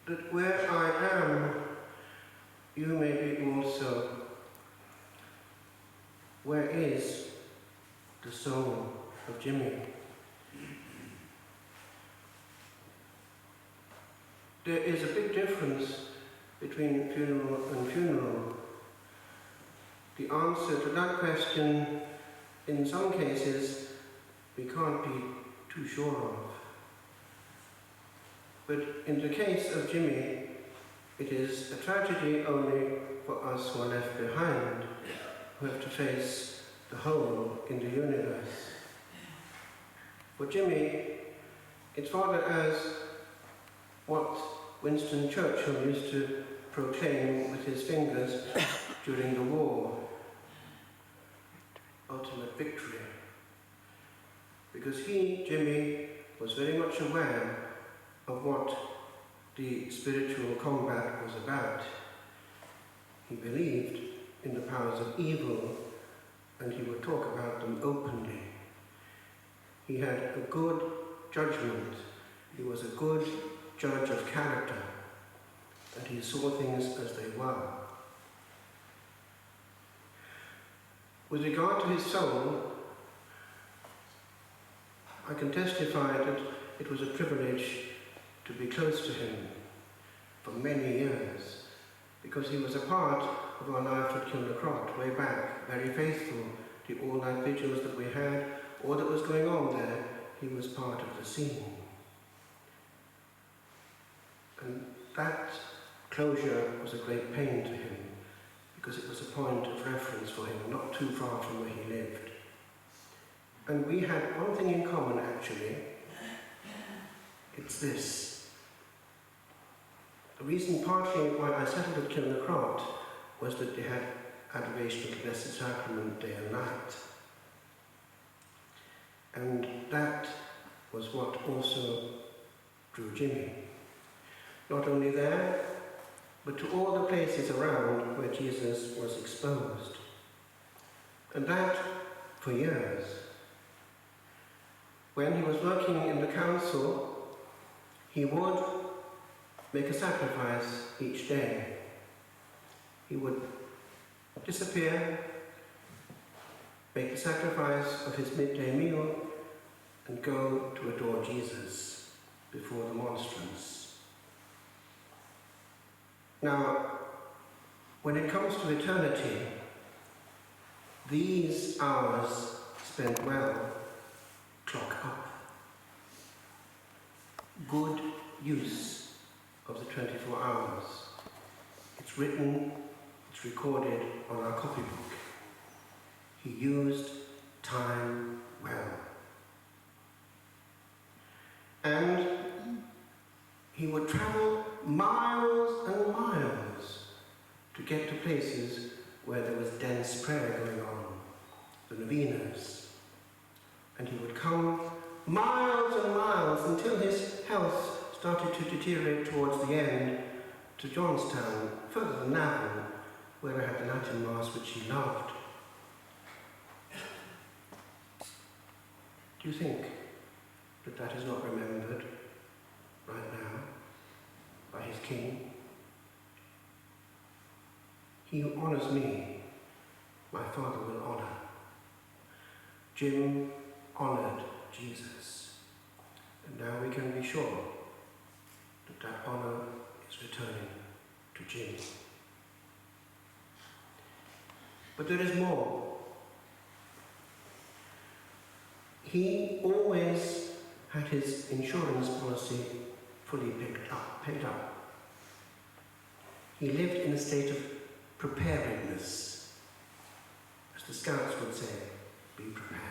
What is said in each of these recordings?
that where I am, you may be also. Where is the soul of Jimmy? There is a big difference between funeral and funeral. The answer to that question, in some cases, we can't be too sure of. But in the case of Jimmy, it is a tragedy only for us who are left behind, who have to face the hole in the universe. For Jimmy, it's rather as what Winston Churchill used to proclaim with his fingers during the war: ultimate victory. Because he, Jimmy, was very much aware of what the spiritual combat was about. He believed in the powers of evil, and he would talk about them openly. He had a good judgment. He was a good judge of character, and he saw things as they were. With regard to his soul, I can testify that it was a privilege to be close to him for many years, because he was a part of our life at Kilnacrot way back, very faithful to all night vigils that we had, all that was going on there. He was part of the scene. And that closure was a great pain to him, because it was a point of reference for him, not too far from where he lived. And we had one thing in common, actually. It's this. The reason partly why I settled at Kilnacrot was that they had adoration of the Blessed Sacrament day and night. And that was what also drew Jimmy. Not only there, but to all the places around where Jesus was exposed. And that for years. When he was working in the council, he would make a sacrifice each day. He would disappear, make the sacrifice of his midday meal, and go to adore Jesus before the monstrance. Now, when it comes to eternity, these hours spent well clock up. Good use of the 24 hours. It's written, it's recorded on our copybook. He used time well. And he would travel miles and miles to get to places where there was dense prayer going on, the novenas. And he would come miles and miles until his health started to deteriorate towards the end, to Johnstown, further than Navan, where I had the Latin Mass which he loved. Do you think that that is not remembered right now by his King? He honours me, my Father will honour. Jim honoured Jesus, and now we can be sure that that honour is returning to Jim. But there is more. He always had his insurance policy fully paid up. He lived in a state of preparedness. As the Scouts would say, be prepared.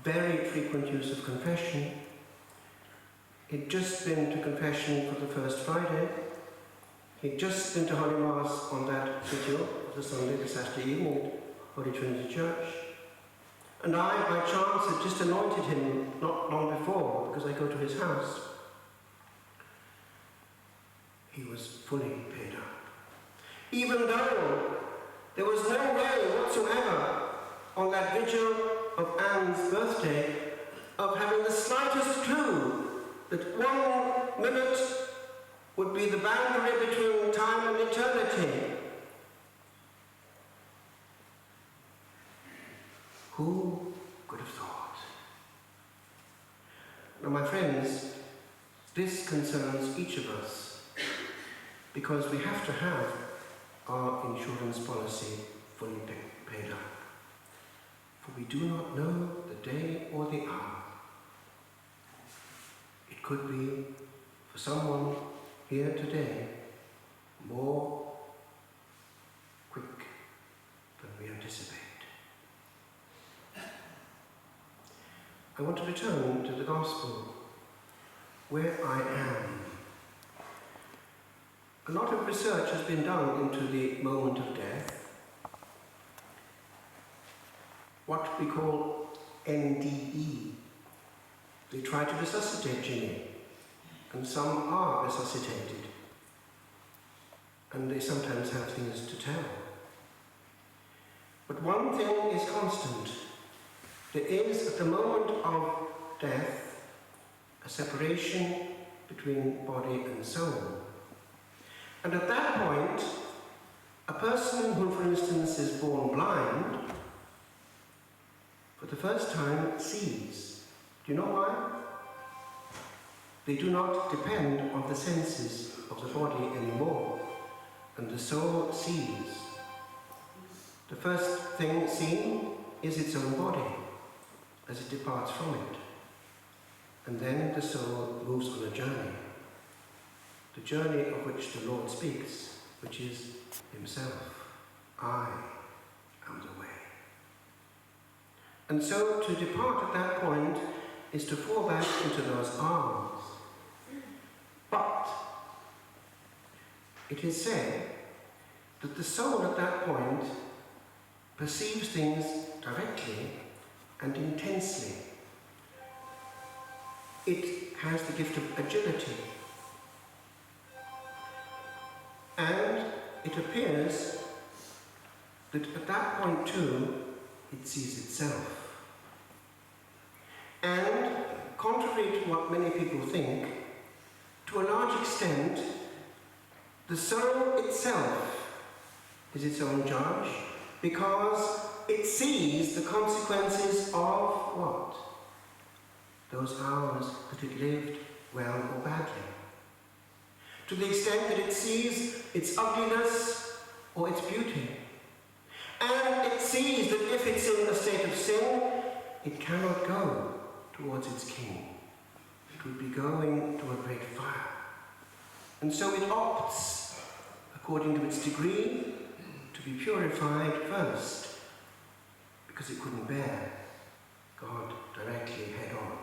Very frequent use of confession. He'd just been to confession for the first Friday. He'd just been to Holy Mass on that vigil of the Sunday, the Saturday evening at Holy Trinity Church. And I, by chance, had just anointed him not long before, because I go to his house. He was fully paid up. Even though there was no way whatsoever on that vigil of Anne's birthday of having the slightest clue that 1 minute would be the boundary between time and eternity. Who could have thought? Now, my friends, this concerns each of us because we have to have our insurance policy fully paid up. For we do not know the day or the hour. It could be, for someone here today, more quick than we anticipate. I want to return to the Gospel, where I am. A lot of research has been done into the moment of death, what we call NDE. They try to resuscitate Jimmy, and some are resuscitated, and they sometimes have things to tell. But one thing is constant. There is, at the moment of death, a separation between body and soul. And at that point, a person who, for instance, is born blind, for the first time sees. Do you know why? They do not depend on the senses of the body anymore, and the soul sees. The first thing seen is its own body, as it departs from it. And then the soul moves on a journey, the journey of which the Lord speaks, which is himself. I am the way. And so to depart at that point is to fall back into those arms. But it is said that the soul at that point perceives things directly and intensely. It has the gift of agility. And it appears that at that point too, it sees itself. And contrary to what many people think, to a large extent, the soul itself is its own judge, because it sees the consequences of what? Those hours that it lived, well or badly. To the extent that it sees its ugliness or its beauty. And it sees that if it's in a state of sin, it cannot go towards its king. It would be going to a great fire. And so it opts, according to its degree, to be purified first, because it couldn't bear God directly head on.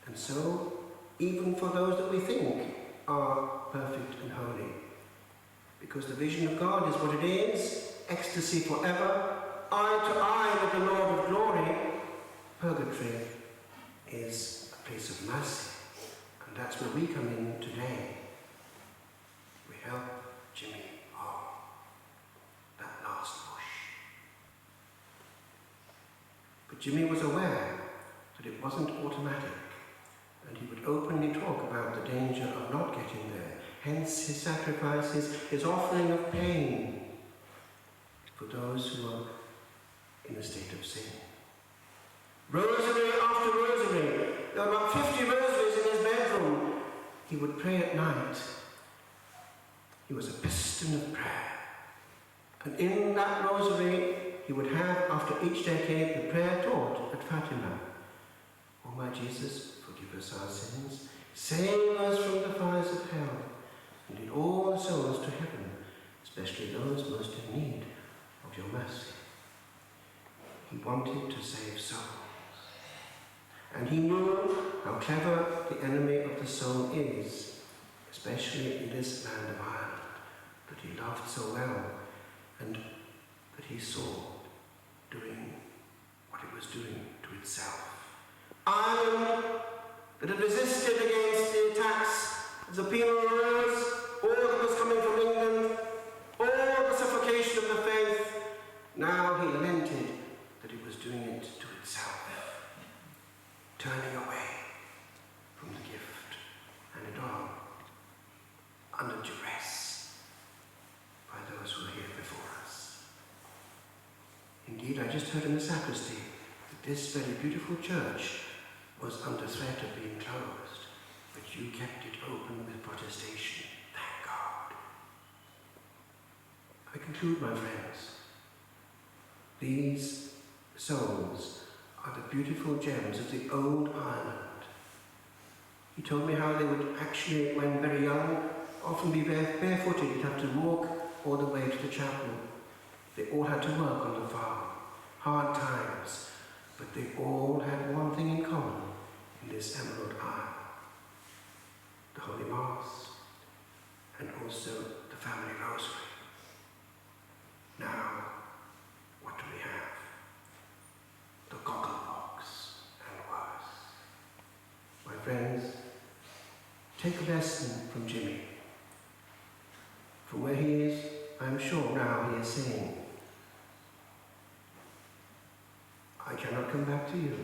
And so, even for those that we think are perfect and holy, because the vision of God is what it is, ecstasy forever, eye to eye with the Lord of glory, purgatory is a place of mercy. And that's where we come in today. We help Jimmy home. That last push. But Jimmy was aware that it wasn't automatic, and he would openly talk about the danger of not getting there. Hence his sacrifices, his offering of pain for those who are in a state of sin. Rosary after rosary. There were about 50 rosaries in his bedroom. He would pray at night. He was a piston of prayer. And in that rosary, he would have, after each decade, the prayer taught at Fatima. O my Jesus, forgive us our sins, save us from the fires of hell, and lead all souls to heaven, especially those most in need of your mercy. He wanted to save souls. And he knew how clever the enemy of the soul is, especially in this land of Ireland, that he loved so well, and that he saw doing what it was doing to itself. Ireland, that had resisted against the attacks of the penal laws, all that was coming from England, all the suffocation of the faith, now he lamented that it was doing it to itself, turning away from the gift just heard in the sacristy that this very beautiful church was under threat of being closed, but you kept it open with protestation. Thank God. I conclude, my friends, these souls are the beautiful gems of the old Ireland. He told me how they would actually, when very young, often be barefooted. You'd have to walk all the way to the chapel. They all had to work on the farm. Hard times. But they all had one thing in common in this Emerald Isle. The Holy Mass and also the family rosary. Now, what do we have? The gogglebox and worse. My friends, take a lesson from Jimmy. From where he is, I am sure now he is saying, I cannot come back to you.